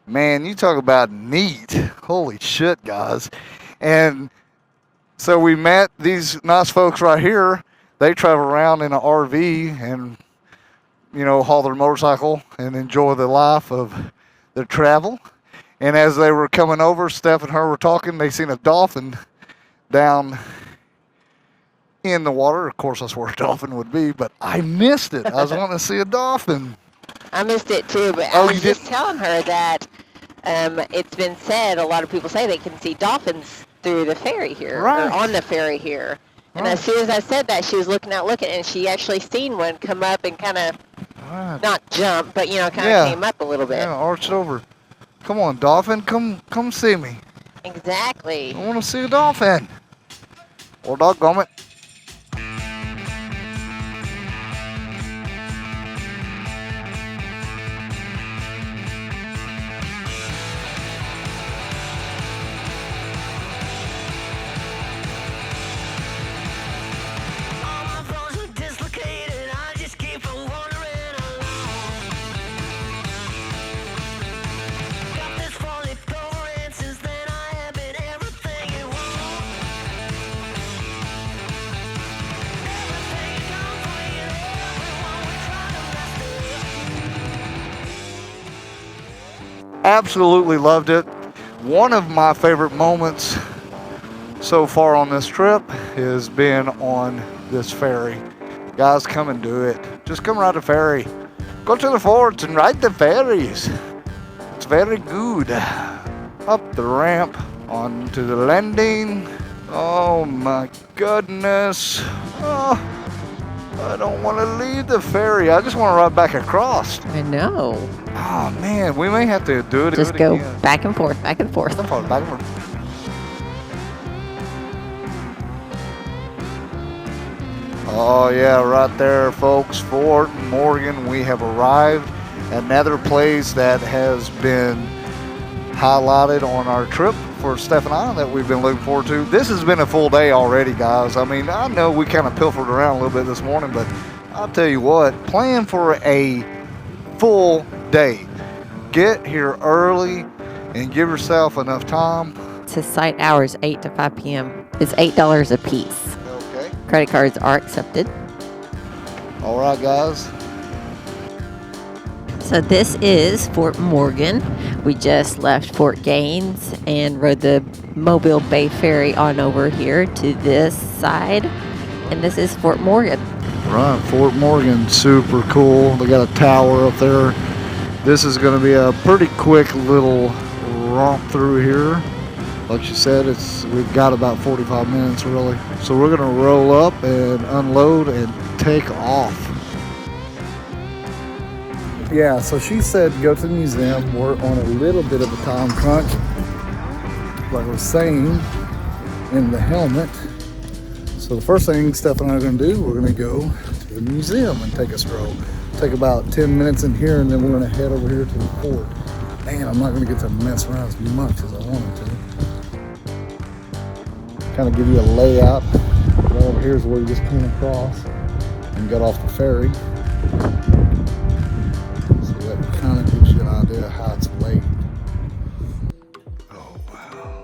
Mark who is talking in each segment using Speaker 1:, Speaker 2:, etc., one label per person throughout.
Speaker 1: Man, you talk about neat. Holy shit, guys. And so we met these nice folks right here. They travel around in an RV and, haul their motorcycle and enjoy the life of their travel. And as they were coming over, Steph and her were talking. They seen a dolphin down in the water. Of course, that's where a dolphin would be, but I missed it. I was wanting to see a dolphin.
Speaker 2: I missed it too, but I was just telling her that it's been said, a lot of people say they can see dolphins through the ferry here,
Speaker 1: right,
Speaker 2: or on the ferry here. Right. And as soon as I said that, she was looking, and she actually seen one come up and kind of, not jump, but, kind of came up a little bit.
Speaker 1: Yeah, arched over. Come on, dolphin, come see me.
Speaker 2: Exactly.
Speaker 1: I want to see a dolphin. Or doggone it. Absolutely loved it. One of my favorite moments so far on this trip has been on this ferry. Guys, come and do it. Just come ride the ferry. Go to the forts and ride the ferries. It's very good. Up the ramp, onto the landing. Oh my goodness. Oh, I don't want to leave the ferry. I just want to ride back across.
Speaker 2: I know.
Speaker 1: Oh man, we may have to do it.
Speaker 2: Just go back and forth, back and forth.
Speaker 1: Back and forth. Oh yeah, right there, folks. Fort Morgan. We have arrived. Another place that has been highlighted on our trip for Steph and I that we've been looking forward to. This has been a full day already, guys. I mean, I know we kind of pilfered around a little bit this morning, but I'll tell you what, plan for a full day. Get here early and give yourself enough time.
Speaker 2: To site hours 8 to 5 p.m. It's $8 a piece.
Speaker 1: Okay.
Speaker 2: Credit cards are accepted.
Speaker 1: All right, guys.
Speaker 2: So this is Fort Morgan. We just left Fort Gaines and rode the Mobile Bay Ferry on over here to this side. And this is Fort Morgan.
Speaker 1: Right, Fort Morgan, super cool. They got a tower up there. This is going to be a pretty quick little romp through here. Like you said, we've got about 45 minutes really. So we're going to roll up and unload and take off. Yeah, so she said go to the museum. We're on a little bit of a time crunch. Like I was saying in the helmet. So the first thing Steph and I are going to do, we're going to go to the museum and take a stroll. Take about 10 minutes in here, and then we're going to head over here to the fort. Man, I'm not going to get to mess around as much as I wanted to. Kind of give you a layout. Right over here is where you just came across and got off the ferry. So that kind of gives you an idea of how it's laid. Oh, wow.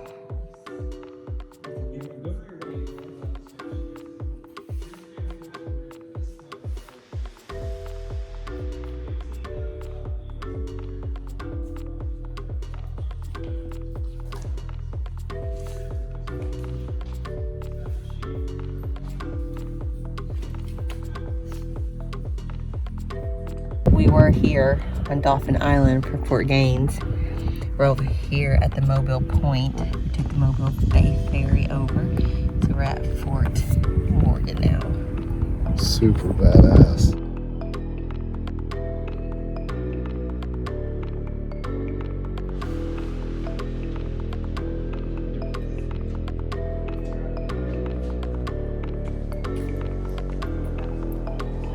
Speaker 2: We were here on Dauphin Island for Fort Gaines. We're over here at the Mobile Point. We took the Mobile Bay Ferry over. So we're at Fort Morgan now.
Speaker 1: Super badass.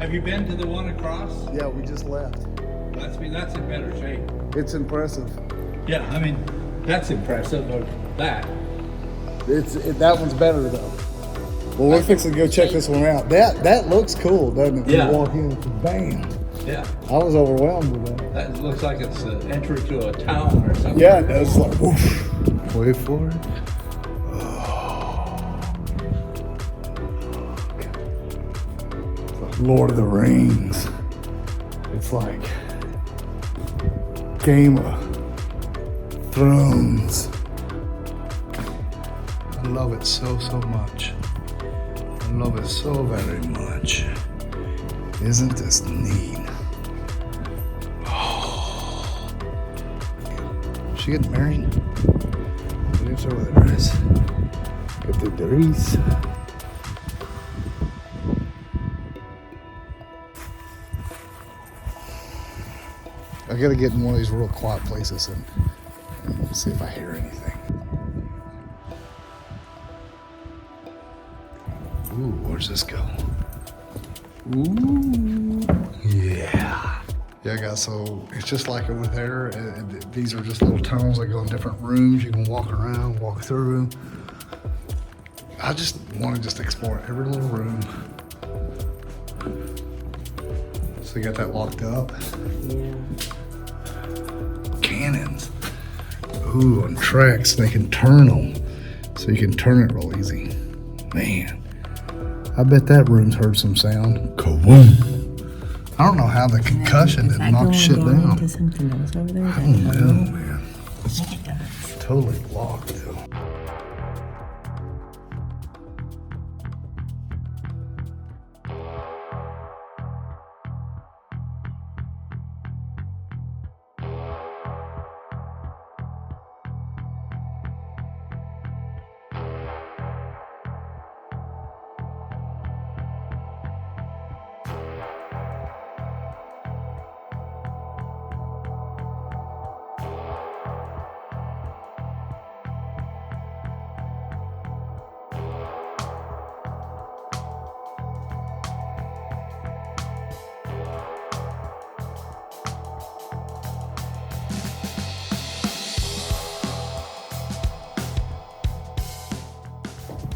Speaker 3: Have you been to the one across?
Speaker 1: Yeah, we just left.
Speaker 3: That's in better shape.
Speaker 1: It's impressive.
Speaker 3: Yeah, I mean, that's impressive of that.
Speaker 1: That one's better though. Well, we're fixing to go check this one out. That looks cool, doesn't it? When
Speaker 3: Yeah.
Speaker 1: you walk in, it's bam.
Speaker 3: Yeah.
Speaker 1: I was overwhelmed with that.
Speaker 3: That looks like it's an entry to a town or something.
Speaker 1: Yeah, it does. Like, woof. Wait for it. It's like Lord of the Rings. It's like Game of Thrones. I love it so much. I love it so very much. Isn't this neat? Oh. She getting married? What's over the dress? Get the dress. I gotta get in one of these real quiet places and see if I hear anything. Ooh, where's this go? Ooh, yeah. Yeah, guys, so it's just like over there. These are just little tunnels that go in different rooms. You can walk around, walk through. I just want to just explore every little room. So you got that locked up?
Speaker 2: Yeah.
Speaker 1: Cannons. Ooh, on tracks, they can turn them. So you can turn it real easy. Man, I bet that room's heard some sound. Kaboom. I don't know how the concussion didn't knock shit down.
Speaker 2: Into something else over there?
Speaker 1: I don't know, man. It's
Speaker 2: It does.
Speaker 1: totally locked though.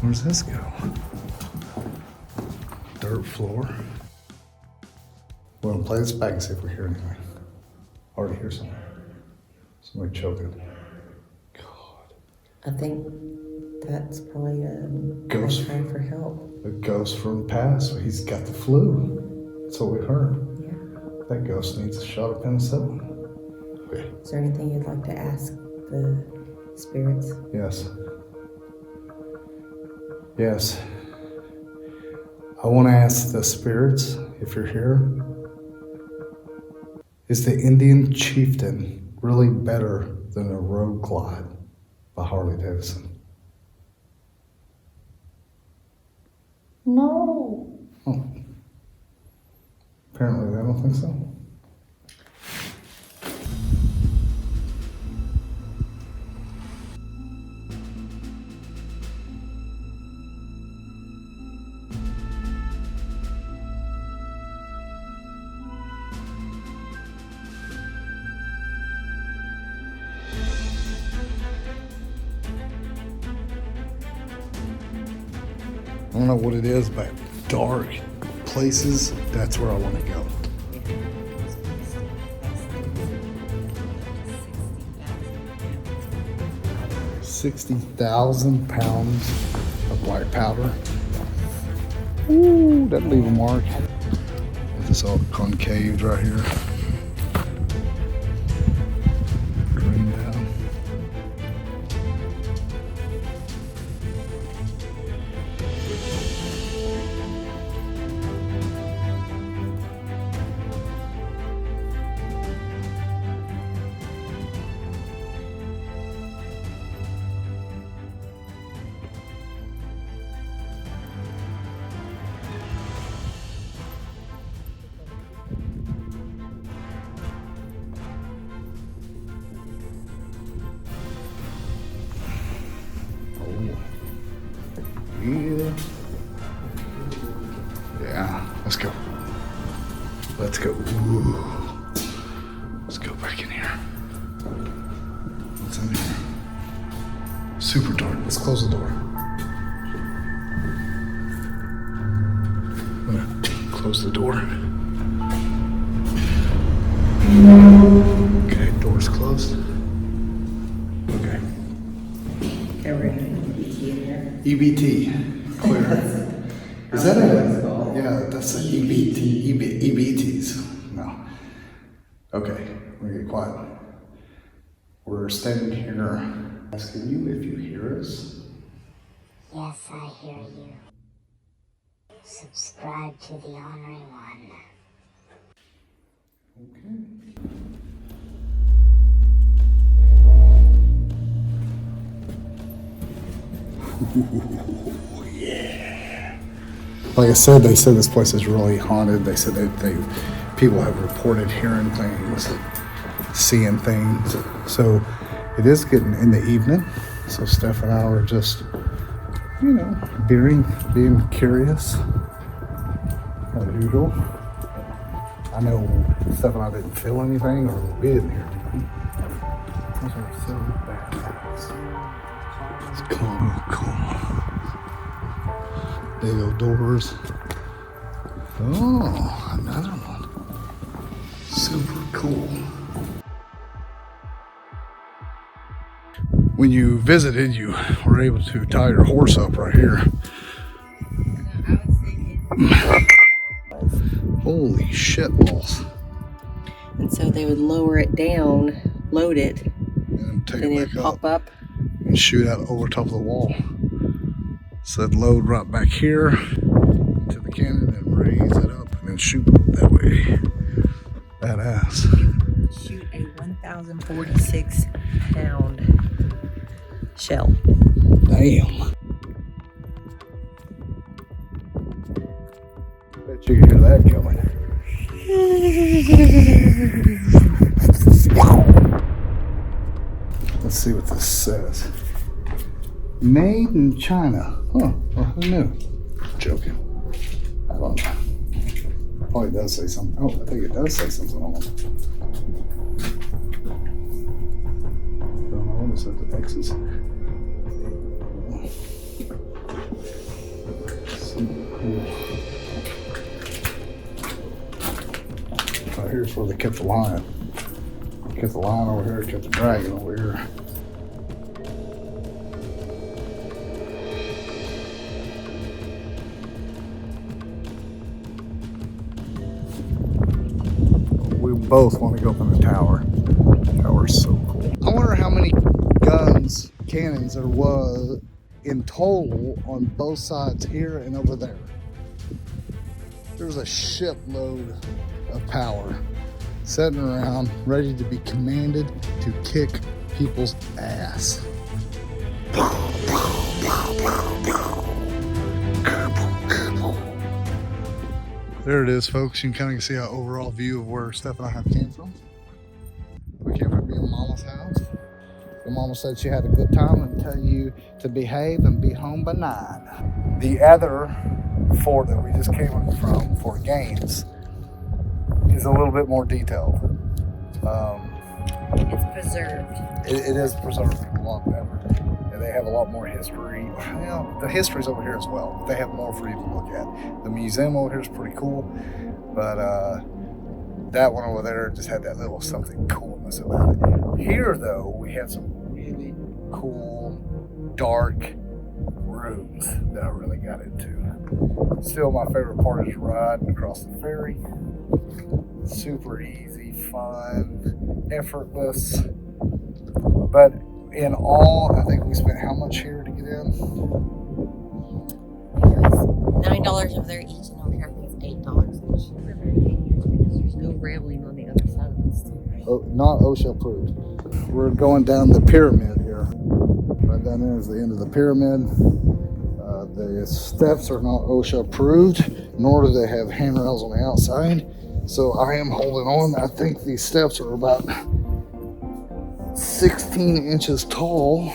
Speaker 1: Where's this go? Dirt floor. We're gonna play this back and see if we hear anything. Already hear something. Somebody choking. God.
Speaker 2: I think that's probably a
Speaker 1: Ghost.
Speaker 2: cry for help.
Speaker 1: A ghost from the past. He's got the flu. That's what we heard.
Speaker 2: Yeah.
Speaker 1: That ghost needs a shot of penicillin. Okay.
Speaker 2: Is there anything you'd like to ask the spirits?
Speaker 1: Yes. Yes. I want to ask the spirits, if you're here, is the Indian chieftain really better than a road glide by Harley Davidson?
Speaker 2: No.
Speaker 1: Oh. Apparently they don't think so. I don't know what it is, but dark places, that's where I want to go. 60,000 pounds of black powder. Ooh, that'd leave a mark. It's all concaved right here. Drain down. Yeah. Yeah, let's go. Let's go. Ooh. Let's go back in here. What's in here? Super dark. Let's close the door. I'm gonna close the door. Okay, doors closed. Okay. EBT, clear. Is that a, yeah, that's an EBT, EBTs. No. Okay, we're gonna get quiet. We're standing here asking you if you hear us.
Speaker 4: Yes, I hear you. Subscribe to the Ornery One.
Speaker 1: Ooh, yeah. Like I said, they said this place is really haunted. They said that people have reported hearing things, seeing things. So it is getting in the evening. So Steph and I were just, you know, being curious as usual. I know Steph and I didn't feel anything, or we didn't hear anything. Those are so bad. It's cool. There go doors. Oh, another one. Super cool. When you visited, you were able to tie your horse up right here. Holy shit balls.
Speaker 2: And so they would lower it down, load it,
Speaker 1: And take
Speaker 2: then
Speaker 1: it
Speaker 2: it would
Speaker 1: back
Speaker 2: pop up.
Speaker 1: and shoot out over top of the wall. So it'd load right back here to the cannon and raise it up and then shoot that way. Badass.
Speaker 2: Shoot a 1,046 pound shell.
Speaker 1: Damn. Bet you can hear that coming. Let's see what this says. Made in China. Huh. Well, who knew? Joking. I don't know. Probably does say something. Oh, I think it does say something on it. Don't know what it says. The X's. Oh, here's where they kept the lion. Kept the lion over here, kept the dragon over here. We both want to go up in the tower. The tower's so cool. I wonder how many cannons there was in total on both sides here and over there. There's a shitload of power sitting around ready to be commanded to kick people's ass. There it is, folks. You can kind of see our overall view of where Steph and I have came from. We came from being Mama's house. And Mama said she had a good time and tell you to behave and be home by 9. The other fort that we just came from, Fort Gaines, is a little bit more detailed.
Speaker 2: It's preserved.
Speaker 1: It is preserved a lot better. And they have a lot more history. Well, the history's over here as well, but they have more for you to look at. The museum over here is pretty cool, but that one over there just had that little something coolness about it. Here, though, we had some really cool, dark rooms that I really got into. Still, my favorite part is riding across the ferry. Super easy, fun, effortless. But in all, I think we spent how much here to get in?
Speaker 2: $9 over there each, and over here I think it's $8 each. We're very dangerous because there's no railing on the other side of this too, right?
Speaker 1: Oh, not OSHA approved. We're going down the pyramid here. Right down there is the end of the pyramid. The steps are not OSHA approved, nor do they have handrails on the outside. So I am holding on. I think these steps are about 16 inches tall.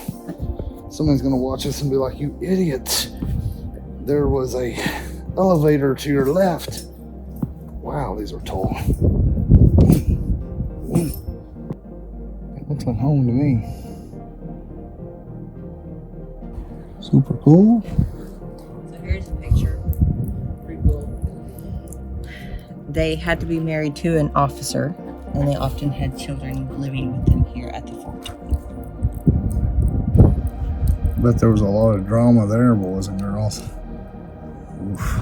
Speaker 1: Somebody's gonna watch this and be like, "You idiots! There was a elevator to your left." Wow, these are tall. Looks like home to me. Super cool.
Speaker 2: So here's a picture. Pretty cool. They had to be married to an officer And they often had children living with them here at the fort.
Speaker 1: Bet there was a lot of drama there, boys and girls. Oof.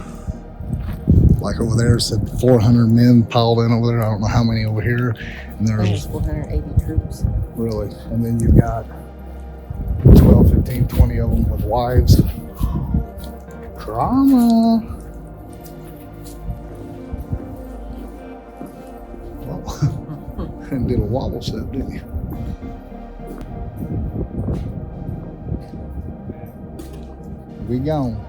Speaker 1: Like over there, it said 400 men piled in over there. I don't know how many over here. And there's
Speaker 2: 480 troops.
Speaker 1: really. And then you've got 12, 15, 20 of them with wives. Drama. Well, and did a wobble step, didn't you? We gone.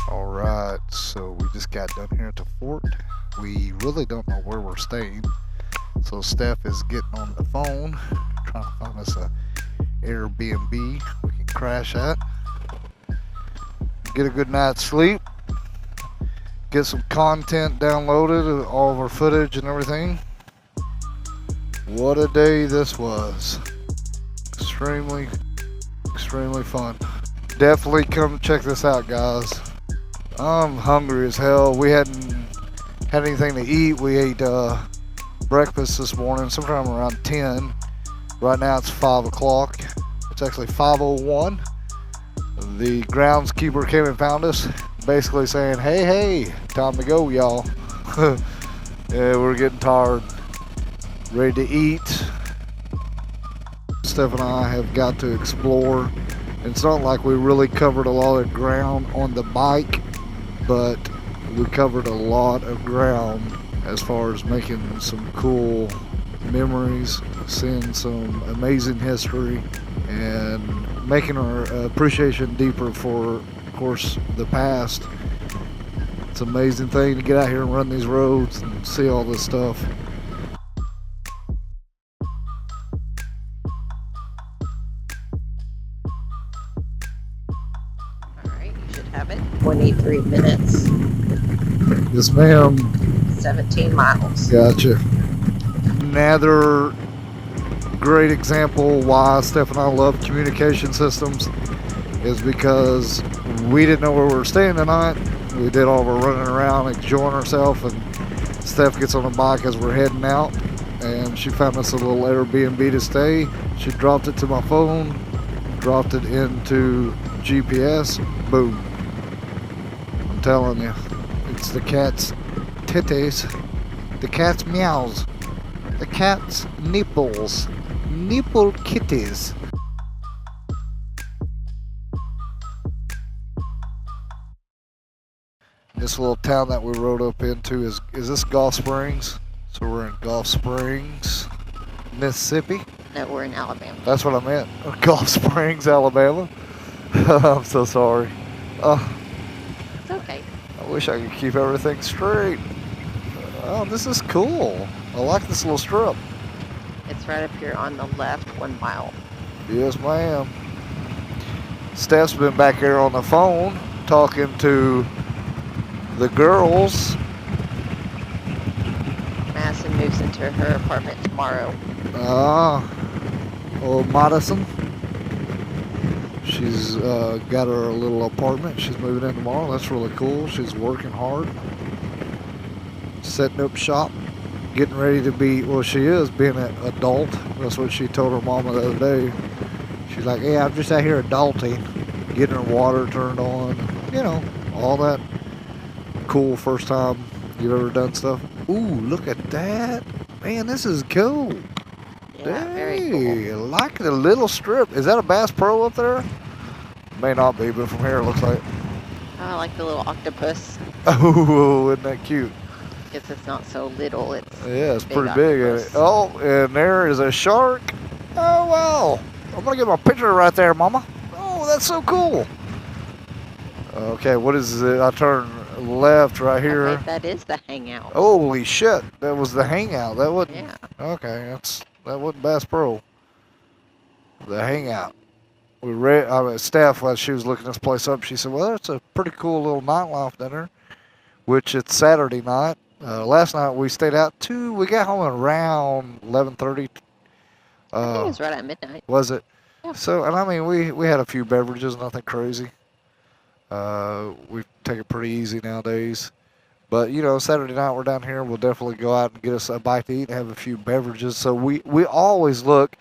Speaker 1: All right, so we just got done here at the fort. We really don't know where we're staying. So Steph is getting on the phone, trying to find us a Airbnb we can crash at, get a good night's sleep, get some content downloaded, all of our footage and everything. What a day this was. Extremely fun. Definitely come check this out, guys. I'm hungry as hell. We hadn't had anything to eat. We ate breakfast this morning sometime around 10. Right now it's 5 o'clock. It's actually 5:01. The groundskeeper came and found us, basically saying, hey, time to go, y'all. Yeah, we're getting tired, ready to eat. Steph and I have got to explore. It's not like we really covered a lot of ground on the bike, but we covered a lot of ground as far as making some cool memories, seeing some amazing history, and making our appreciation deeper for, of course, the past. It's an amazing thing to get out here and run these roads and see all this stuff.
Speaker 2: Alright, you should have it. 23 minutes.
Speaker 1: Yes, ma'am.
Speaker 2: 17 miles.
Speaker 1: Gotcha. Another great example why Steph and I love communication systems is because we didn't know where we were staying tonight. We did all of our running around, enjoying ourselves, and Steph gets on the bike as we're heading out, and she found us a little Airbnb to stay. She dropped it to my phone, dropped it into GPS, boom. I'm telling you, it's the cat's titties, the cat's meows, the cat's nipples, nipple kitties. This little town that we rode up into is this Gulf Springs? So we're in Gulf Springs, Mississippi.
Speaker 2: No, we're in Alabama.
Speaker 1: That's what I meant. Gulf Springs, Alabama. I'm so sorry.
Speaker 2: It's okay.
Speaker 1: I wish I could keep everything straight. Oh, this is cool. I like this little strip.
Speaker 2: It's right up here on the left, 1 mile.
Speaker 1: Yes, ma'am. Steph's been back here on the phone talking to the girls.
Speaker 2: Madison moves into her apartment tomorrow.
Speaker 1: Oh, Madison. She's got her little apartment. She's moving in tomorrow. That's really cool. She's working hard, setting up shop, getting ready to be, well, she is being an adult. That's what she told her mama the other day. She's like, yeah, I'm just out here adulting, getting her water turned on, you know, all that cool first time you've ever done stuff. Ooh, look at that. Man, this is cool.
Speaker 2: Yeah, very
Speaker 1: Hey,
Speaker 2: cool.
Speaker 1: like the little strip. Is that a Bass Pro up there? May not be, but from here it looks like.
Speaker 2: Oh, I like the little octopus.
Speaker 1: Oh, isn't that cute?
Speaker 2: Guess it's not so little. It's
Speaker 1: Yeah, it's
Speaker 2: big
Speaker 1: pretty big. Ain't it?
Speaker 2: octopus.
Speaker 1: Oh, and there is a shark. Oh, wow. I'm going to get my picture right there, Mama. Oh, that's so cool. Okay, what is it? I turn left right here.
Speaker 2: Okay, that is the hangout.
Speaker 1: Holy shit, that was the hangout. That wasn't.
Speaker 2: Yeah.
Speaker 1: Okay, that wasn't Bass Pro. The hangout. Steph, while she was looking this place up, she said, well, it's a pretty cool little nightlife dinner, which it's Saturday night. Last night we stayed out we got home around 11:30.
Speaker 2: I think it was right at midnight.
Speaker 1: Was it?
Speaker 2: Yeah.
Speaker 1: So, and I mean, we had a few beverages, nothing crazy. We take it pretty easy nowadays. But, you know, Saturday night we're down here. We'll definitely go out and get us a bite to eat and have a few beverages. So we always look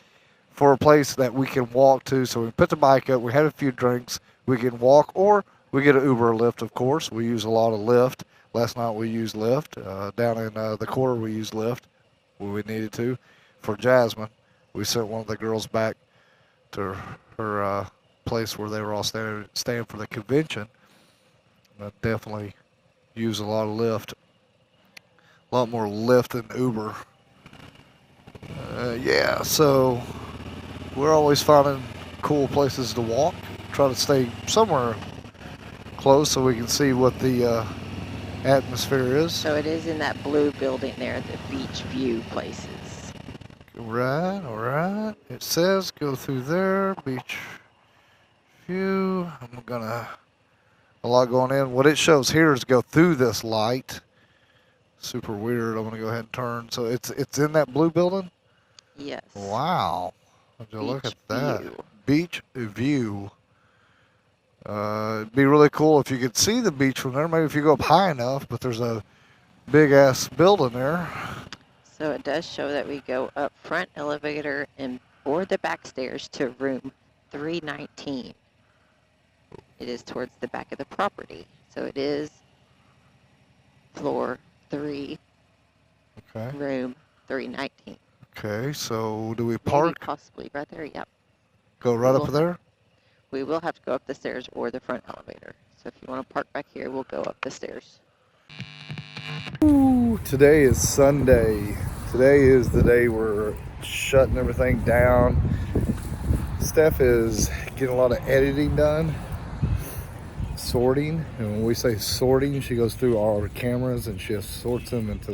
Speaker 1: for a place that we can walk to. So we put the bike up. We have a few drinks. We can walk, or we get an Uber or Lyft, of course. We use a lot of Lyft. Last night we used Lyft. Down in the quarter we used Lyft when we needed to. For Jasmine, we sent one of the girls back to her place where they were all staying for the convention. Definitely use a lot of Lyft. A lot more Lyft than Uber. Yeah, so we're always finding cool places to walk. Try to stay somewhere close so we can see what the atmosphere is.
Speaker 2: So it is in that blue building there, the beach view places.
Speaker 1: Right, all right. It says go through there, beach view. I'm gonna, a lot going in. What it shows here is go through this light. Super weird. I'm gonna go ahead and turn. So it's in that blue building?
Speaker 2: Yes.
Speaker 1: Wow. Would you look at that?
Speaker 2: View.
Speaker 1: Beach view. It'd be really cool if you could see the beach from there. Maybe if you go up high enough, but there's a big ass building there.
Speaker 2: So it does show that we go up front elevator and or the back stairs to room 319. It is towards the back of the property. So it is floor 3,
Speaker 1: Okay.
Speaker 2: room 319.
Speaker 1: Okay, so do we
Speaker 2: Maybe
Speaker 1: park?
Speaker 2: possibly right there, yep.
Speaker 1: Go right up there?
Speaker 2: We will have to go up the stairs or the front elevator. So if you want to park back here, we'll go up the stairs.
Speaker 1: Ooh, today is Sunday. Today is the day we're shutting everything down. Steph is getting a lot of editing done, sorting. And when we say sorting, she goes through all our cameras and she sorts them into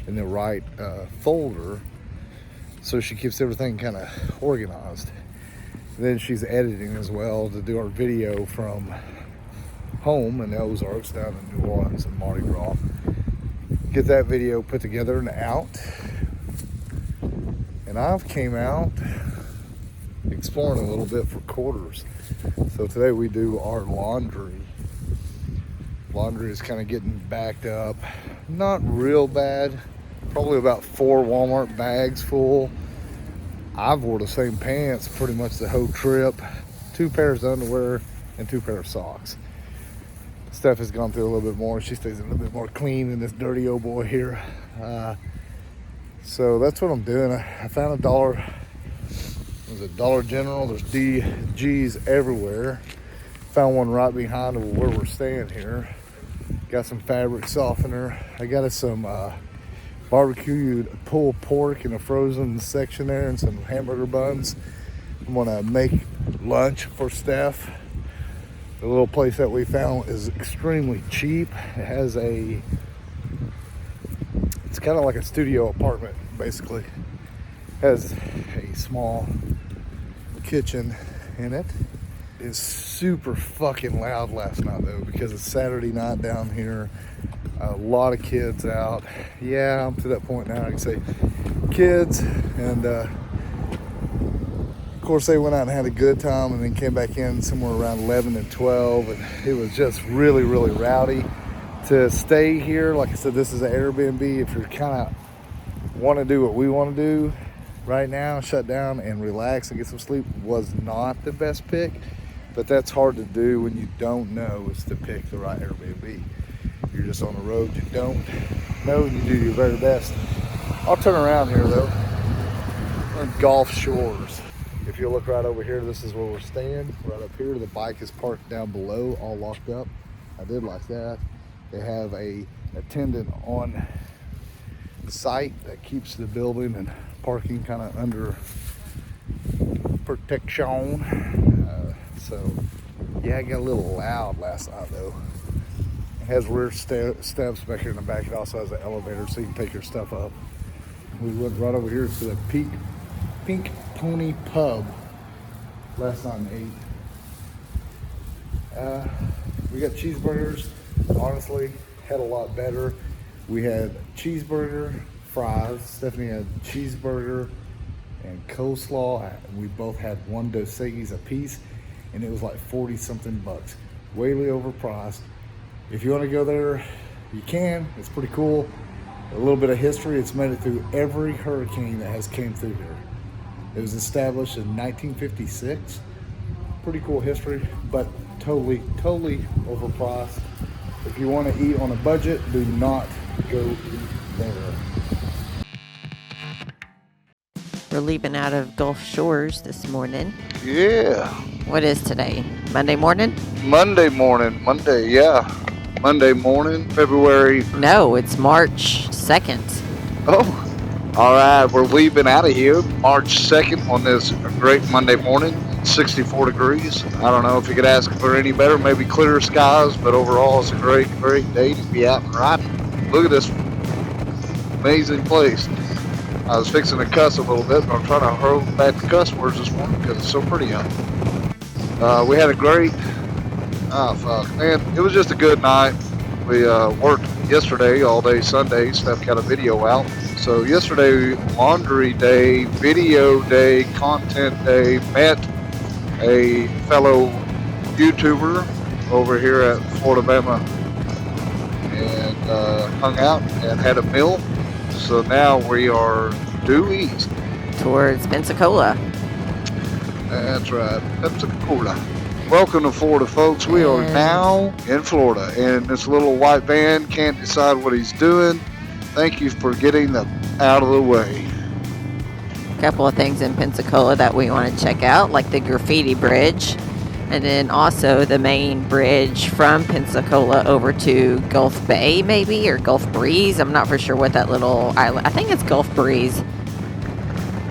Speaker 1: in the right folder. So she keeps everything kind of organized. And then she's editing as well to do our video from home in the Ozarks down in New Orleans and Mardi Gras. Get that video put together and out. And I've came out exploring a little bit for quarters. So today we do our laundry. Laundry is kind of getting backed up. Not real bad. Probably about 4 Walmart bags full. I've wore the same pants pretty much the whole trip. 2 pairs of underwear and 2 pairs of socks. Steph has gone through a little bit more. She stays a little bit more clean than this dirty old boy here. So that's what I'm doing. I found a Dollar General. There's DGs everywhere. Found one right behind where we're staying here. Got some fabric softener. I got us some barbecued pulled pork in a frozen section there and some hamburger buns. I'm gonna make lunch for Steph. The little place that we found is extremely cheap. It has it's kind of like a studio apartment, basically. It has a small kitchen in it. It's super fucking loud last night though, because it's Saturday night down here. A lot of kids out. Yeah, I'm to that point now. I can say kids, and of course they went out and had a good time, and then came back in somewhere around 11 and 12, and it was just really, really rowdy. To stay here, like I said, this is an Airbnb. If you're kind of want to do what we want to do right now, shut down and relax and get some sleep, was not the best pick, but that's hard to do when you don't know is to pick the right Airbnb. You're just on the road, you don't know, and you do your very best. I'll turn around here though. We're in Gulf Shores. If you look right over here, this is where we're staying. Right up here, the bike is parked down below, all locked up. I did like that. They have a attendant on site that keeps the building and parking kind of under protection. So yeah, it got a little loud last night though. It has rear steps back here in the back. It also has an elevator so you can take your stuff up. We went right over here to the Pink Pony Pub. last night and ate. We got cheeseburgers. Honestly, had a lot better. We had cheeseburger, fries. Stephanie had cheeseburger and coleslaw. We both had one Dos Equis a piece, and it was like 40 something bucks. Wayly overpriced. If you want to go there, you can. It's pretty cool. A little bit of history. It's made it through every hurricane that has came through here. It was established in 1956. Pretty cool history, but totally overpriced. If you want to eat on a budget, do not go eat there.
Speaker 2: We're leaving out of Gulf Shores this morning.
Speaker 1: Yeah.
Speaker 2: What is today? Monday morning?
Speaker 1: Monday morning. Monday morning, February.
Speaker 2: No, it's March 2nd.
Speaker 1: Oh, all right. We're leaving out of here March 2nd on this great Monday morning. 64 degrees. I don't know if you could ask for any better. Maybe clear skies, but overall it's a great day to be out and riding. Look at this amazing place. I was fixing to cuss a little bit, but I'm trying to hurl back the cuss words this morning because it's so pretty out. We had a great, it was just a good night. We worked yesterday all day Sunday. Steph got a video out. So yesterday, laundry day, video day, content day, met a fellow YouTuber over here at ProBEAM and hung out and had a meal. So now we are due east.
Speaker 2: Towards Pensacola.
Speaker 1: That's right, Pensacola. Welcome to Florida, folks. We are now in Florida, and this little white van can't decide what he's doing. Thank you for getting them out of the way.
Speaker 2: A couple of things in Pensacola that we want to check out, like the Graffiti Bridge, and then also the main bridge from Pensacola over to Gulf Bay, maybe, or Gulf Breeze. I'm not for sure what that little island, I think it's Gulf Breeze.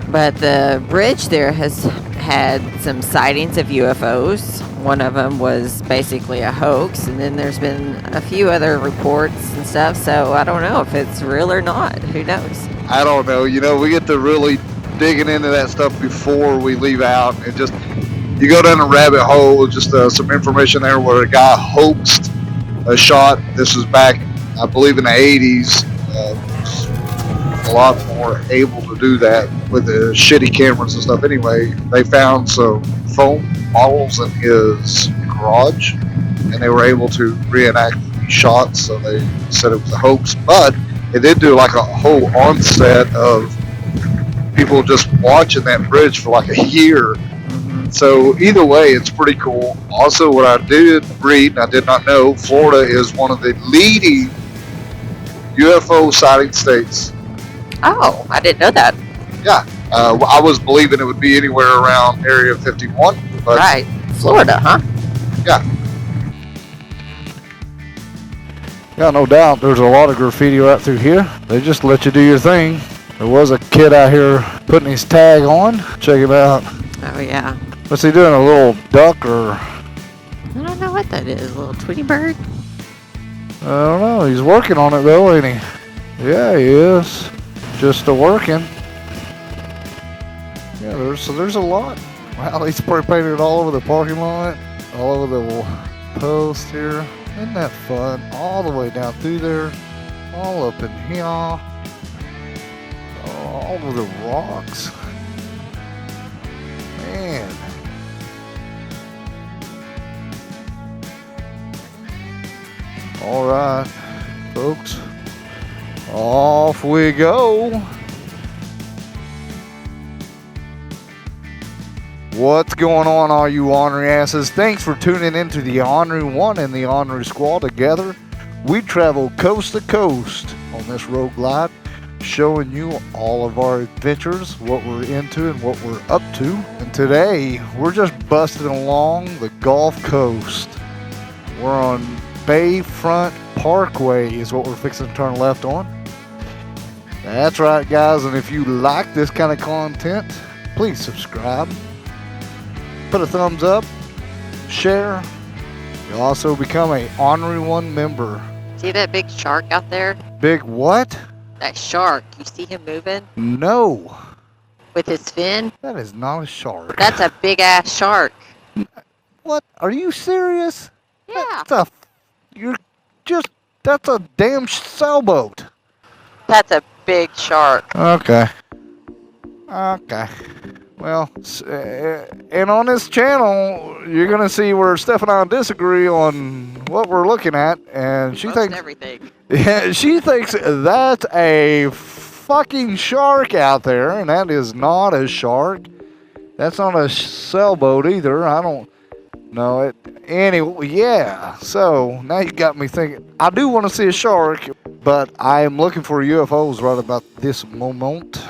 Speaker 2: But the bridge there has had some sightings of UFOs. One of them was basically a hoax, and then there's been a few other reports and stuff, so I don't know if it's real or not. Who knows?
Speaker 1: I don't know. You know, we get to really digging into that stuff before we leave out, and just you go down a rabbit hole. Just some information there where a guy hoaxed a shot. This was back, I believe, in the 80s. A lot more able to do that with the shitty cameras and stuff. Anyway, they found some foam models in his garage, and they were able to reenact these shots. So they said it was a hoax, but it did do like a whole onset of people just watching that bridge for like a year. So either way, it's pretty cool. Also, what I did read, and I did not know, Florida is one of the leading UFO sighting states.
Speaker 2: Oh, I didn't know that.
Speaker 1: Yeah, I was believing it would be anywhere around Area 51. But
Speaker 2: Right, Florida, huh?
Speaker 1: Yeah. Yeah, no doubt. There's a lot of graffiti right through here. They just let you do your thing. There was a kid out here putting his tag on. Check him out.
Speaker 2: Oh, yeah.
Speaker 1: What's he doing? A little duck or?
Speaker 2: I don't know what that is. A little Tweety bird?
Speaker 1: I don't know. He's working on it though, ain't he? Yeah, he is. Just working. Yeah, there's a lot. Wow, he's spray painted all over the parking lot, all over the post here. Isn't that fun? All the way down through there, all up in here, all over the rocks. Man. All right, folks. Off we go. What's going on, all you ornery asses? Thanks for tuning into the Ornery One and the Ornery Squad. Together, we travel coast to coast on this road glide, showing you all of our adventures, what we're into and what we're up to. And today, we're just busting along the Gulf Coast. We're on Bayfront Parkway is what we're fixing to turn left on. That's right, guys, and if you like this kind of content, please subscribe. Put a thumbs up, share. You'll also become a Ornery One member.
Speaker 2: See that big shark out there?
Speaker 1: Big what?
Speaker 2: That shark. You see him moving?
Speaker 1: No.
Speaker 2: with his fin.
Speaker 1: That is not a shark.
Speaker 2: That's a big ass shark.
Speaker 1: What? Are you serious?
Speaker 2: Yeah.
Speaker 1: That's a damn sailboat.
Speaker 2: That's a big shark.
Speaker 1: Okay. Well, and on this channel, you're gonna see where Steph and I disagree on what we're looking at, and she
Speaker 2: Most
Speaker 1: thinks
Speaker 2: everything.
Speaker 1: Yeah, she thinks that's a fucking shark out there, and that is not a shark. That's not a sailboat either. I don't know it. Anyway, yeah. So now you got me thinking. I do want to see a shark, but I am looking for UFOs right about this moment.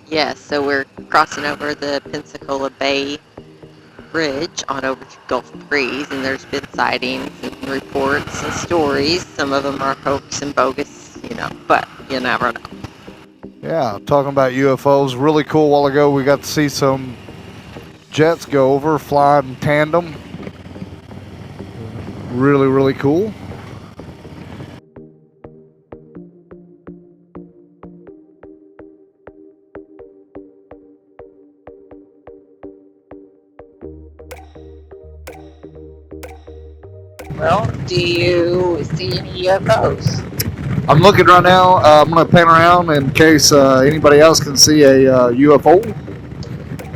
Speaker 2: Yes, so we're crossing over the Pensacola Bridge on over to Gulf Breeze, and there's been sightings and reports and stories. Some of them are hoax and bogus, but you never know.
Speaker 1: Yeah, talking about UFOs. Really cool. A while ago, we got to see some jets go over, flying in tandem. Really, really cool.
Speaker 2: Well, do you see any UFOs?
Speaker 1: I'm looking right now. I'm going to pan around in case anybody else can see a UFO.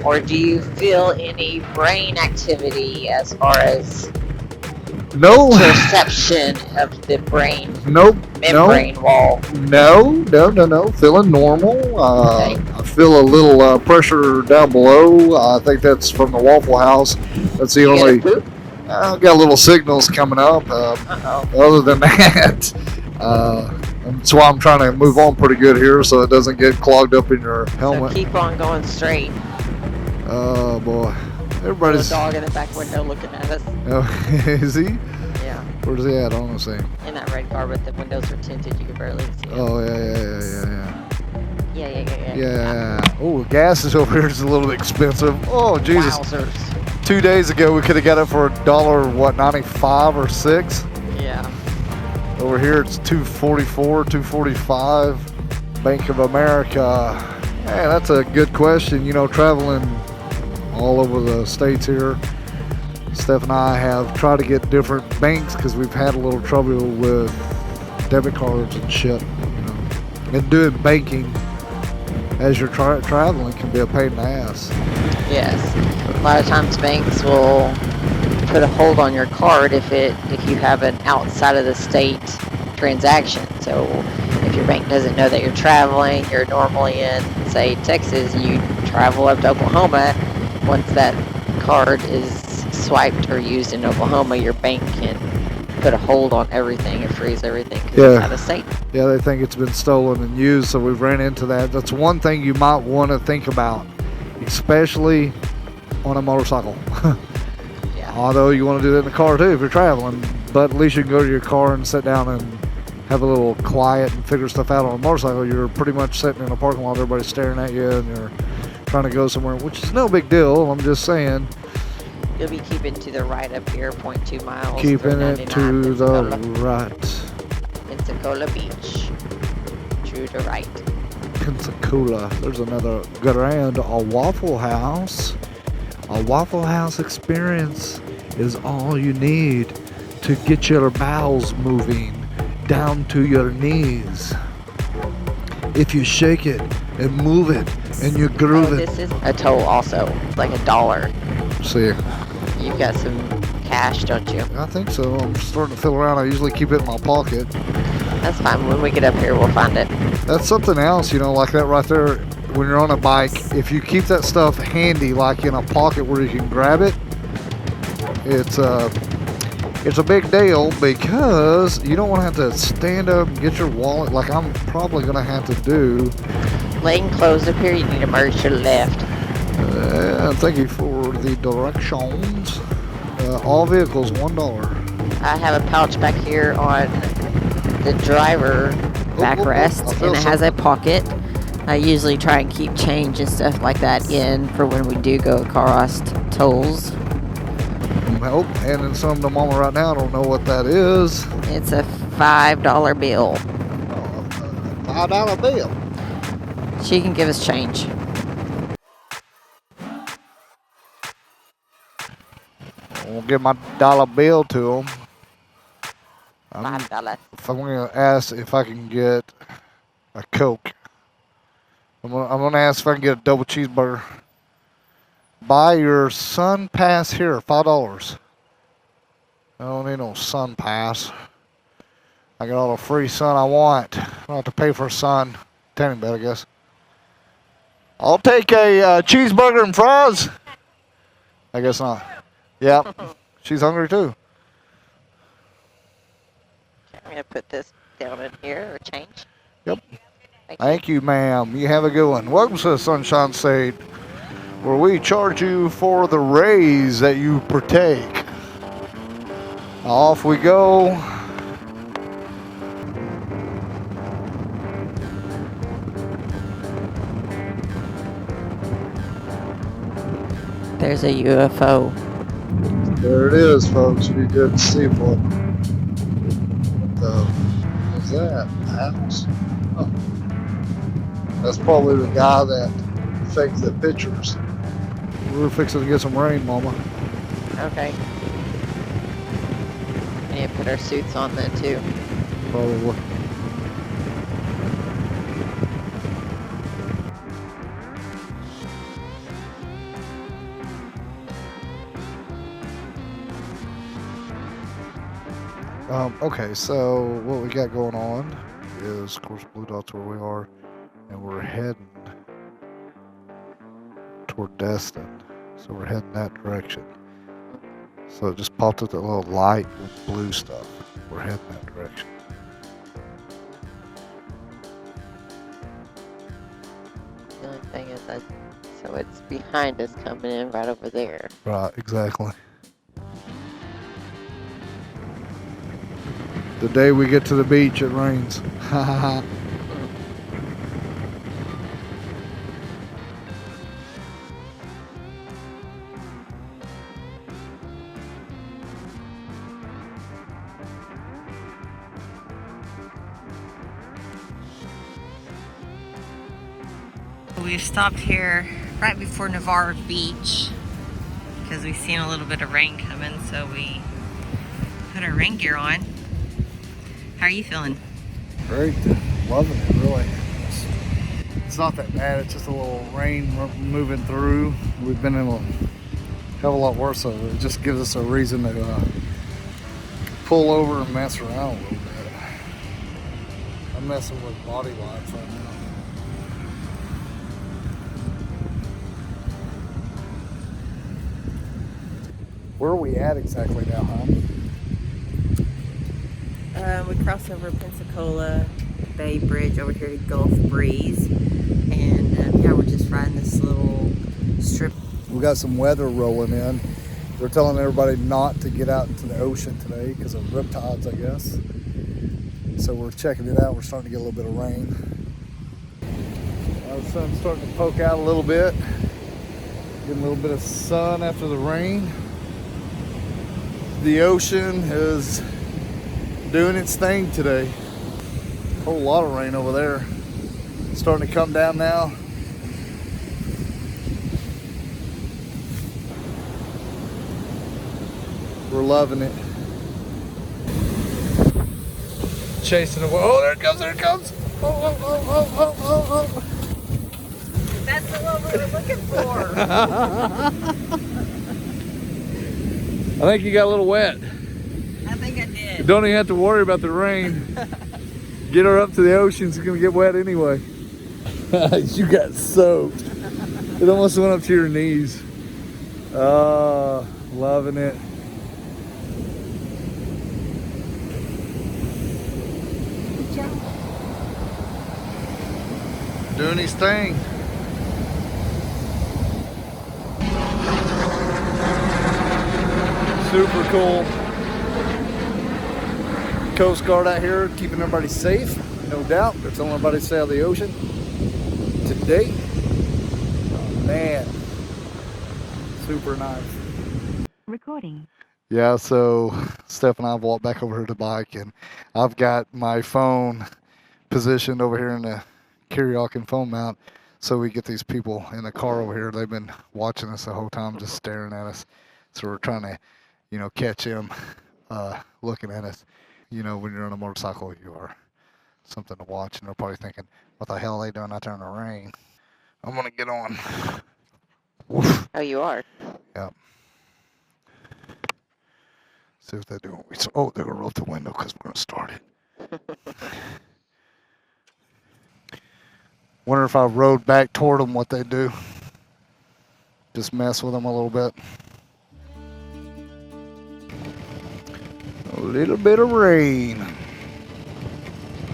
Speaker 2: Or do you feel any brain activity as far as
Speaker 1: No.
Speaker 2: perception of the brain
Speaker 1: Nope.
Speaker 2: membrane wall?
Speaker 1: No. Feeling normal.
Speaker 2: Okay.
Speaker 1: I feel a little pressure down below. I think that's from the Waffle House. That's the
Speaker 2: You get a
Speaker 1: only.
Speaker 2: poop?
Speaker 1: I've got little signals coming up.
Speaker 2: Uh-oh.
Speaker 1: Other than that, that's why I'm trying to move on pretty good here so it doesn't get clogged up in your
Speaker 2: So
Speaker 1: helmet.
Speaker 2: keep on going straight.
Speaker 1: Oh boy,
Speaker 2: There's
Speaker 1: everybody's.
Speaker 2: a dog in the back window looking at us.
Speaker 1: Oh, is he?
Speaker 2: Yeah.
Speaker 1: Where's he at? I don't see him.
Speaker 2: In that red car, but the windows are tinted. You can barely see him.
Speaker 1: Oh
Speaker 2: Yeah.
Speaker 1: yeah. Oh, gas is over here is a little expensive. Oh Jesus!
Speaker 2: Wowzers.
Speaker 1: 2 days ago we could have got it for $1.95 or $6.
Speaker 2: Yeah.
Speaker 1: Over here it's $2.44, $2.45. Bank of America. Hey, that's a good question. Traveling all over the states here, Steph and I have tried to get different banks because we've had a little trouble with debit cards and shit. And doing banking as you're traveling can be a pain in the ass.
Speaker 2: Yes. A lot of times banks will put a hold on your card if you have an outside of the state transaction. So if your bank doesn't know that you're traveling, you're normally in, say, Texas, you travel up to Oklahoma. Once that card is swiped or used in Oklahoma, your bank can put a hold on everything and freeze everything because it's out of state.
Speaker 1: Yeah, they think it's been stolen and used, so we've ran into that. That's one thing you might want to think about, especially on a motorcycle.
Speaker 2: Yeah.
Speaker 1: Although you want to do that in the car too if you're traveling, but at least you can go to your car and sit down and have a little quiet and figure stuff out. On a motorcycle, you're pretty much sitting in a parking lot, everybody's staring at you, and you're trying to go somewhere, which is no big deal. I'm just saying.
Speaker 2: You'll be keeping to the right up here, 0.2 miles.
Speaker 1: Keeping it to the right.
Speaker 2: Pensacola Beach. To the right.
Speaker 1: Pensacola. There's another grand, a Waffle House. A Waffle House experience is all you need to get your bowels moving down to your knees. If you shake it and move it and you groove it.
Speaker 2: This is a toll also. It's like $1.
Speaker 1: See,
Speaker 2: You've got some cash, don't you?
Speaker 1: I think so. I'm starting to feel around. I usually keep it in my pocket.
Speaker 2: That's fine. When we get up here, we'll find it.
Speaker 1: That's something else, like that right there. When you're on a bike, if you keep that stuff handy, like in a pocket where you can grab it, it's a big deal because you don't want to have to stand up and get your wallet like I'm probably going to have to do.
Speaker 2: Lane closed up here. You need to merge to the left.
Speaker 1: Thank you for the directions. All vehicles, $1.
Speaker 2: I have a pouch back here on the driver backrest, and it has a pocket. I usually try and keep change and stuff like that in for when we do go across tolls.
Speaker 1: Nope. And then some to mama right now. I don't know what that is.
Speaker 2: It's a $5 bill.
Speaker 1: $5 bill.
Speaker 2: She can give us change.
Speaker 1: We'll give my dollar bill to him.
Speaker 2: $5.
Speaker 1: If I'm gonna ask if I can get a Coke. I'm gonna ask if I can get a double cheeseburger. Buy your Sun Pass here, $5. I don't need no Sun Pass. I got all the free sun I want. I don't have to pay for a sun. Tanning bed, I guess. I'll take a cheeseburger and fries. I guess not. Yep. She's hungry too.
Speaker 2: I'm going to put this down in here or change.
Speaker 1: Yep. Thank you, ma'am. You have a good one. Welcome to the Sunshine State, where we charge you for the rays that you partake. Off we go.
Speaker 2: There's a UFO.
Speaker 1: There it is, folks. Be good to see what the is that? House? Oh. That's probably the guy that faked the pictures. We're fixing to get some rain, Mama.
Speaker 2: Okay. We need to put our suits on then too.
Speaker 1: Probably. Okay, so what we got going on is, of course, Blue Dot's where we are, and we're heading toward Destin. So we're heading that direction. So it just popped up that little light with blue stuff. We're heading that direction.
Speaker 2: The only thing is that, so it's behind us coming in right over there.
Speaker 1: Right, exactly. The day we get to the beach, it rains. Ha ha ha.
Speaker 2: We've stopped here right before Navarre Beach because we've seen a little bit of rain coming, so we put our rain gear on. How are you feeling?
Speaker 1: Great. Loving it, really. It's not that bad. It's just a little rain moving through. We've been in a hell of a lot worse of it. It just gives us a reason to pull over and mess around a little bit. I'm messing with body lights right now. Where are we at exactly now, hon?
Speaker 2: We crossed over Pensacola Bay Bridge over here to Gulf Breeze, and yeah, we're just riding this little strip.
Speaker 1: We got some weather rolling in. They're telling everybody not to get out into the ocean today because of riptides, I guess. So we're checking it out. We're starting to get a little bit of rain. The sun's starting to poke out a little bit. Getting a little bit of sun after the rain. The ocean is doing its thing today. A whole lot of rain over there. It's starting to come down now. We're loving it. Chasing away. Oh, there it comes, there it comes. Oh.
Speaker 2: That's the one we were looking for.
Speaker 3: I think you got a little wet.
Speaker 2: I think I did.
Speaker 3: Don't even have to worry about the rain. Get her up to the ocean, it's gonna get wet anyway. You got soaked. It almost went up to your knees. Loving it.
Speaker 1: Doing his thing. Super cool. Coast Guard out here keeping everybody safe, no doubt. They're telling everybody to stay out of the ocean today. Oh, man, super nice.
Speaker 5: Recording.
Speaker 1: Yeah, so Steph and I have walked back over here to the bike, and I've got my phone positioned over here in the karaoke phone mount, so we get these people in the car over here. They've been watching us the whole time, just staring at us. So we're trying to catch him looking at us. When you're on a motorcycle, you are something to watch, and they're probably thinking, what the hell are they doing out there in the rain? I'm going to get on. Woof.
Speaker 2: Oh, you are?
Speaker 1: Yep. See what they're doing. Oh, they're going to roll up the window because we're going to start it. Wonder if I rode back toward them, what they do. Just mess with them a little bit. A little bit of rain.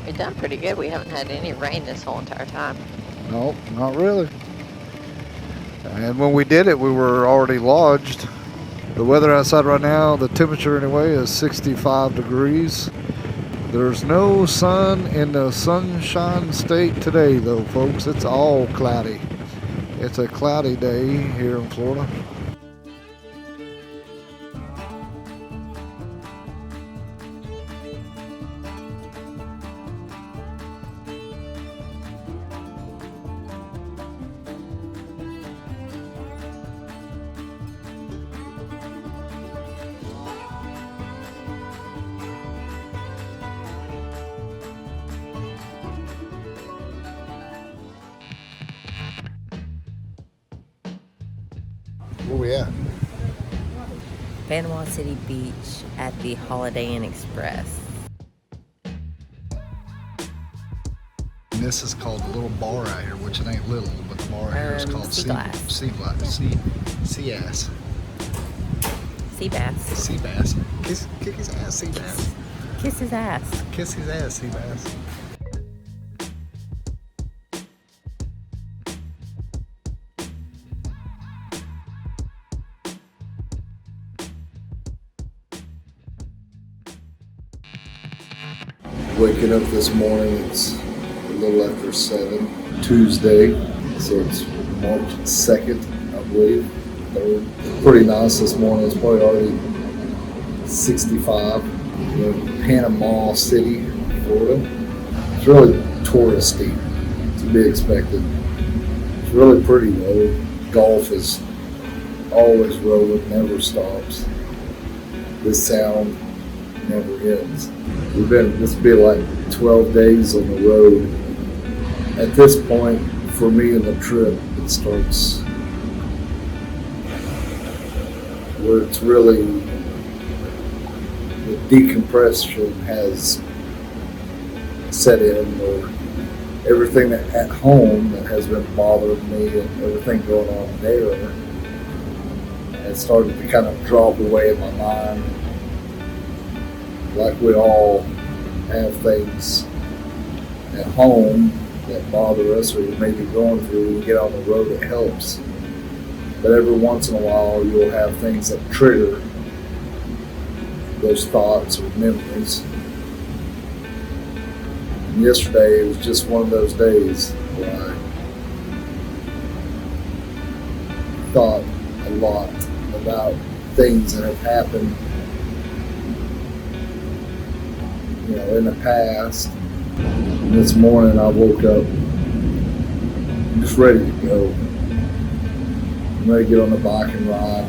Speaker 2: We've done pretty good. We haven't had any rain this whole entire time.
Speaker 1: Nope, not really. And when we did it, we were already lodged. The weather outside right now, the temperature anyway, is 65 degrees. There's no sun in the sunshine state today, though, folks. It's all cloudy. It's a cloudy day here in Florida. Where we at?
Speaker 2: Panama City Beach at the Holiday Inn Express.
Speaker 1: And this is called the little bar out here, which it ain't little, but the bar out here is called
Speaker 2: Sea glass.
Speaker 1: Sea ass.
Speaker 2: Sea bass.
Speaker 1: Sea bass. Kick his ass, sea bass.
Speaker 2: Kiss his ass.
Speaker 1: Kiss his ass, sea bass. Waking up this morning, it's a little after 7, Tuesday, so it's March 2nd, I believe. Pretty nice this morning. It's probably already 65. We're in Panama City, Florida. It's really touristy, to be expected. It's really pretty though. Golf is always rolling, never stops. This sound never ends. This will be like 12 days on the road. At this point, for me in the trip, it starts where it's really, the decompression has set in, where everything that at home that has been bothering me and everything going on there has started to kind of drop away in my mind. Like we all have things at home that bother us or you may be going through, when you get on the road, it helps. But every once in a while, you'll have things that trigger those thoughts or memories. And yesterday, it was just one of those days where I thought a lot about things that have happened in the past. And this morning I woke up just ready to go. I'm ready to get on the bike and ride.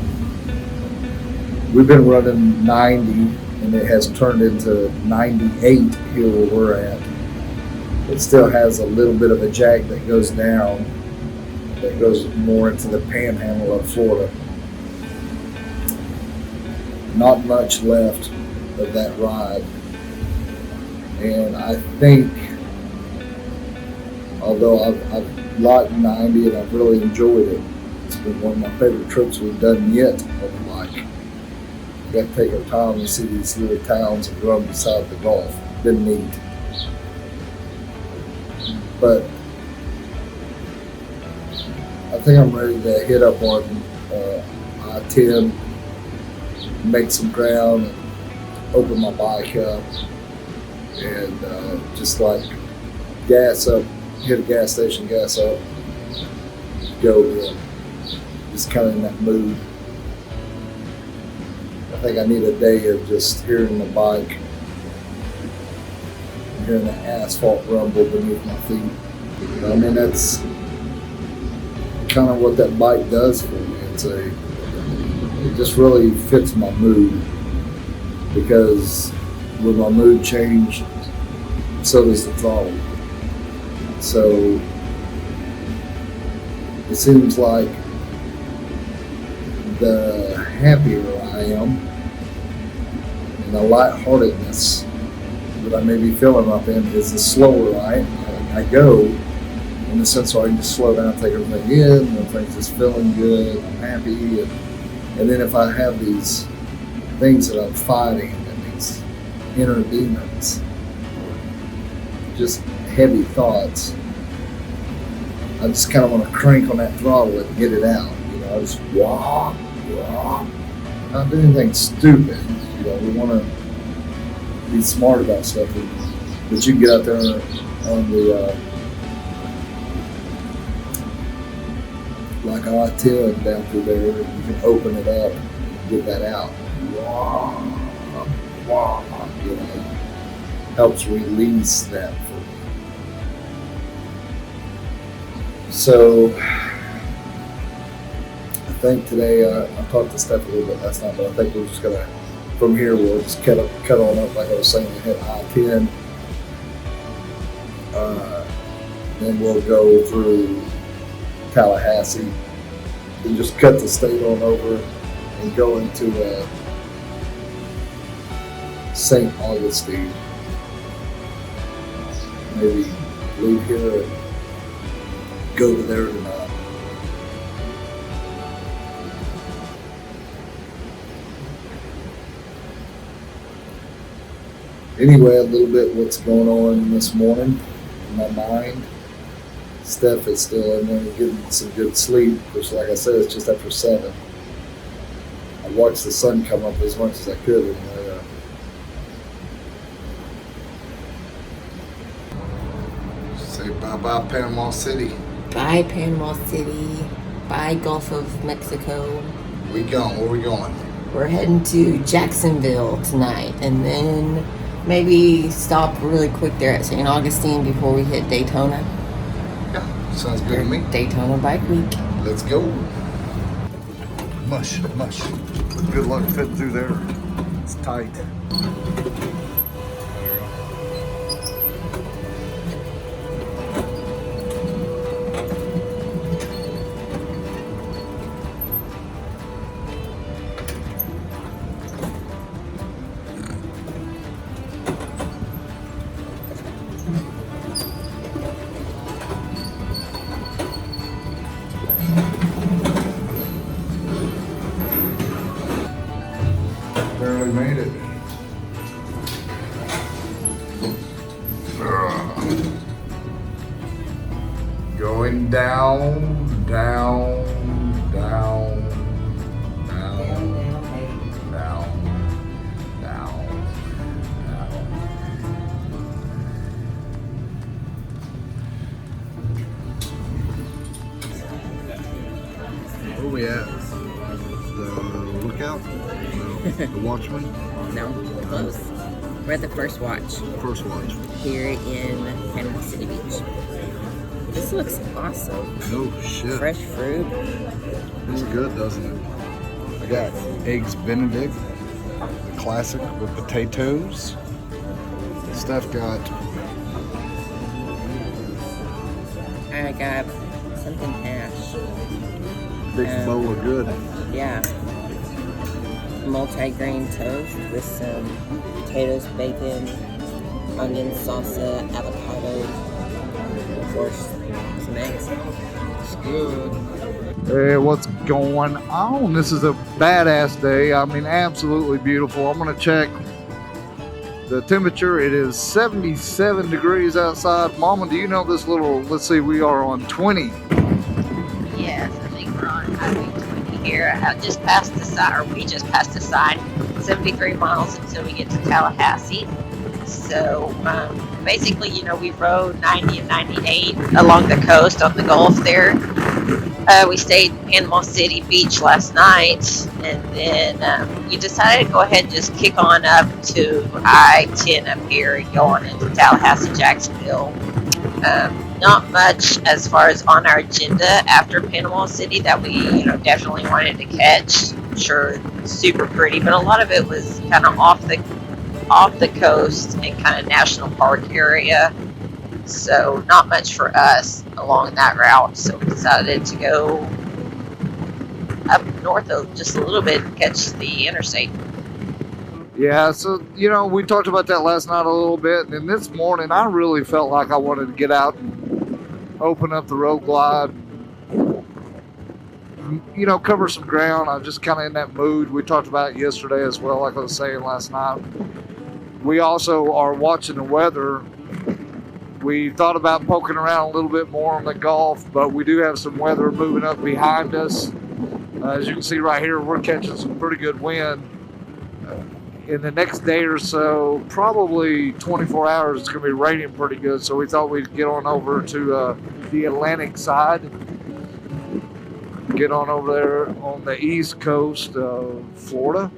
Speaker 1: We've been running 90 and it has turned into 98 here where we're at. It still has a little bit of a jag that goes down, that goes more into the panhandle of Florida. Not much left of that ride. And I think, although I've liked 90 and I've really enjoyed it, it's been one of my favorite trips we've done yet on the bike. We got to take our time and see these little towns and run beside the Gulf. Been neat. But I think I'm ready to hit up on I-10, make some ground, and open my bike up. And just like gas up, hit a gas station, gas up, go in. Just kind of in that mood. I think I need a day of just hearing the bike, hearing the asphalt rumble beneath my feet. I mean, that's kind of what that bike does for me.
Speaker 3: it just really fits my mood, because with my mood change, so does the throttle. So it seems like the happier I am and the lightheartedness that I may be feeling up in is the slower I go, in the sense where I can just slow down, take everything in, and everything's just feeling good, I'm happy. And then if I have these things that I'm fighting and these inner demons, just heavy thoughts, I just kind of want to crank on that throttle and get it out. You know, I just walk, not do anything stupid. You know, we want to be smart about stuff, but you can get out there on the like I-10 down through there, you can open it up and get that out. You know, helps release that for me. So I think today I talked to Steph a little bit last night, but I think we're just gonna, from here we'll just cut on up, like I was saying, hit I-10. Then we'll go through Tallahassee and just cut the state on over and go into St. Augustine. Maybe leave here and go to there tonight. Anyway, a little bit what's going on this morning in my mind. Steph is still in there getting some good sleep, which, like I said, it's just after 7. I watched the sun come up as much as I could. And, say bye-bye Panama City.
Speaker 2: Bye, Panama City. Bye, Gulf of Mexico.
Speaker 3: We gone. Where we going?
Speaker 2: We're heading to Jacksonville tonight, and then maybe stop really quick there at St. Augustine before we hit Daytona.
Speaker 3: Yeah, sounds good to me.
Speaker 2: Daytona Bike Week.
Speaker 3: Let's go.
Speaker 1: Mush. Good luck fitting through there. It's tight.
Speaker 3: Barely made it. Going down, down, down, down, down, down, down.
Speaker 1: Where are we at? The lookout? The Watchman?
Speaker 2: No, close. We're at the first watch
Speaker 1: First watch.
Speaker 2: here in Panama City Beach. This looks awesome.
Speaker 1: No shit.
Speaker 2: Fresh fruit.
Speaker 1: It's good, doesn't it? I got eggs Benedict, the classic with potatoes. Steph got
Speaker 2: I got something hash.
Speaker 1: big bowl of good.
Speaker 2: Yeah. Multi-grain toast with some potatoes, bacon, onion salsa, avocado, of course, some eggs.
Speaker 1: It's good. Hey, what's going on? This is a badass day. I mean, absolutely beautiful. I'm gonna check the temperature. It is 77 degrees outside. Mama, do you know this little, let's see, we are on 20.
Speaker 6: Yes, I think we're on Highway 20 here. I just passed the sign, or we just passed the sign, 73 miles until we get to Tallahassee. So basically, you know, we rode 90 and 98 along the coast on the Gulf there. We stayed in Panama City Beach last night, and then you decided to go ahead and just kick on up to I-10 up here and go on into Tallahassee, Jacksonville. Not much as far as on our agenda after Panama City that we, you know, definitely wanted to catch. sure, super pretty, but a lot of it was kind of off the coast and kind of national park area. So not much for us along that route. So we decided to go up north just a little bit and catch the interstate.
Speaker 1: Yeah, so, we talked about that last night a little bit, and then this morning I really felt like I wanted to get out and open up the road glide, cover some ground. I'm just kind of in that mood. We talked about it yesterday as well, like I was saying last night. We also are watching the weather. We thought about poking around a little bit more on the Gulf, but we do have some weather moving up behind us. As you can see right here, we're catching some pretty good wind. In the next day or so, probably 24 hours, it's going to be raining pretty good. So we thought we'd get on over to the Atlantic side. Get on over there on the east coast of Florida.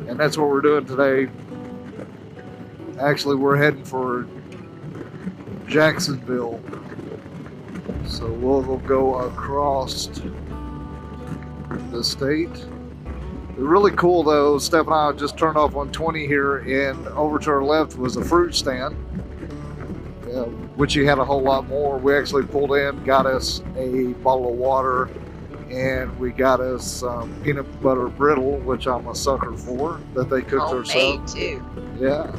Speaker 1: And that's what we're doing today. Actually, we're heading for Jacksonville. So we'll go across the state. Really cool though, Steph and I just turned off on 20 here, and over to our left was a fruit stand, which he had a whole lot more. We actually pulled in, got us a bottle of water, and we got us some peanut butter brittle, which I'm a sucker for, that they cooked themselves.
Speaker 6: Too.
Speaker 1: Yeah.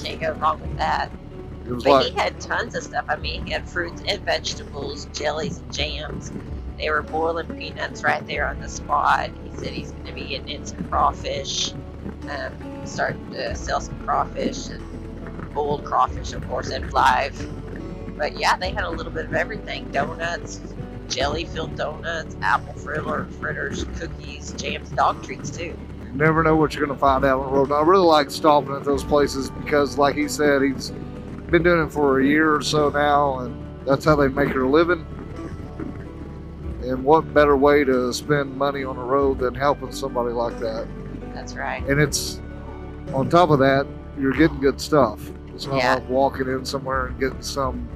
Speaker 6: Can't go wrong with that.
Speaker 1: It was
Speaker 6: But he had tons of stuff. I mean, he had fruits and vegetables, jellies and jams. They were boiling peanuts right there on the spot. He said he's going to be getting in some crawfish, starting to sell some crawfish and boiled crawfish, of course, and live. But yeah, they had a little bit of everything: donuts, jelly-filled donuts, apple fritters, cookies, jams, dog treats too.
Speaker 1: You never know what you're going to find out on the road. And I really like stopping at those places because, like he said, he's been doing it for a year or so now, and that's how they make their living. And what better way to spend money on the road than helping somebody like that?
Speaker 6: That's right.
Speaker 1: And it's, on top of that, you're getting good stuff. It's not like walking in somewhere and getting some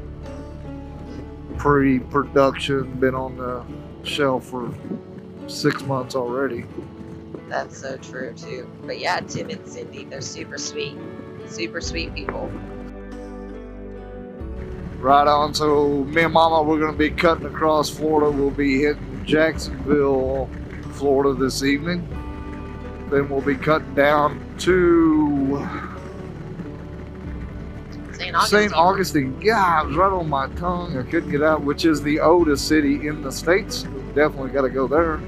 Speaker 1: pre-production, been on the shelf for 6 months already.
Speaker 6: That's so true too. But yeah, Tim and Cindy, they're super sweet people.
Speaker 1: Right on. So me and Mama, we're going to be cutting across Florida. We'll be hitting Jacksonville, Florida this evening. Then we'll be cutting down to St. Augustine. Yeah, it was right on my tongue. I couldn't get out, which is the oldest city in the States. Definitely got to go there.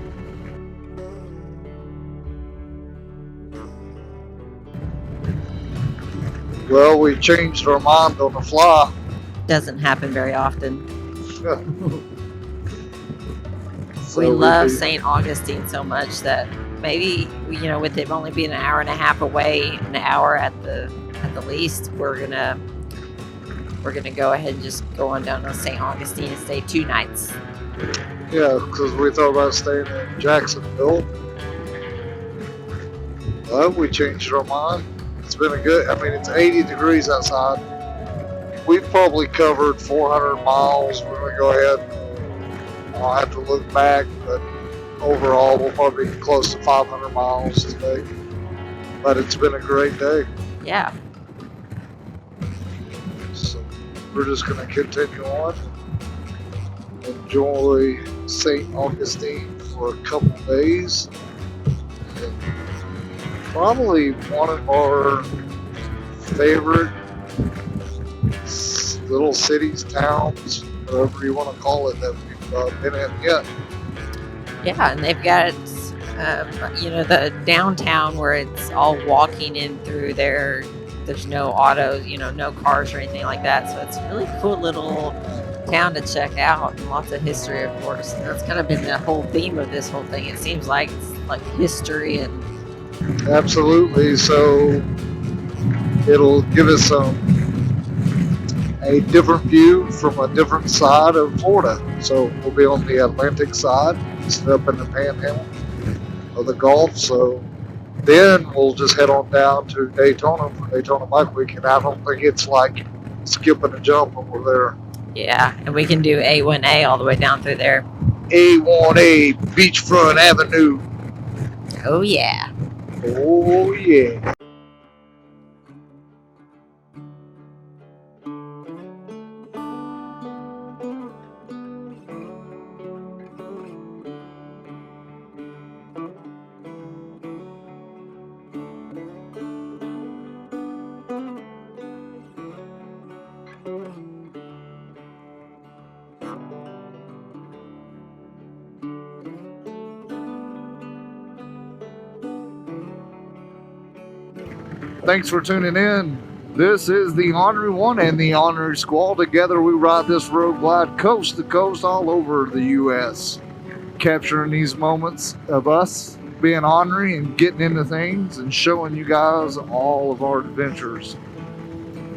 Speaker 1: Well, we changed our mind on the fly.
Speaker 6: Doesn't happen very often.
Speaker 1: So
Speaker 6: we love St. Augustine so much that maybe, with it only being an hour and a half away, an hour at the least, we're gonna go ahead and just go on down to St. Augustine and stay 2 nights.
Speaker 1: Yeah, because we thought about staying in Jacksonville. But we changed our mind. It's been it's 80 degrees outside. We've probably covered 400 miles. We're going to go ahead. I'll have to look back, but overall we'll probably be close to 500 miles today. But it's been a great day.
Speaker 6: Yeah.
Speaker 1: So we're just going to continue on. Enjoy St. Augustine for a couple days. And probably one of our favorite little cities, towns, whatever you want to call it, that we've been in yet.
Speaker 6: Yeah, and they've got, the downtown where it's all walking in through there. There's no autos, no cars or anything like that. So it's a really cool little town to check out, and lots of history, of course. And that's kind of been the whole theme of this whole thing. It seems like it's like history and...
Speaker 1: Absolutely. So it'll give us a different view from a different side of Florida. So we'll be on the Atlantic side, instead up in the panhandle of the Gulf. So then we'll just head on down to Daytona for Daytona Bike Week, and I don't think it's like skipping a jump when we're there.
Speaker 6: Yeah, and we can do A1A all the way down through there.
Speaker 1: A1A Beachfront Avenue.
Speaker 6: Oh yeah.
Speaker 1: Oh yeah. Thanks for tuning in. This is the Ornery One and the Ornery Squall. Together we ride this road glide coast to coast all over the U.S. Capturing these moments of us being ornery and getting into things and showing you guys all of our adventures.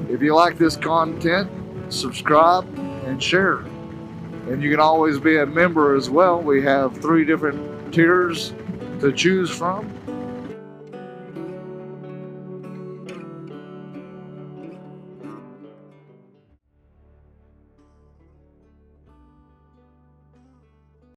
Speaker 1: If you like this content, subscribe and share. And you can always be a member as well. We have 3 different tiers to choose from.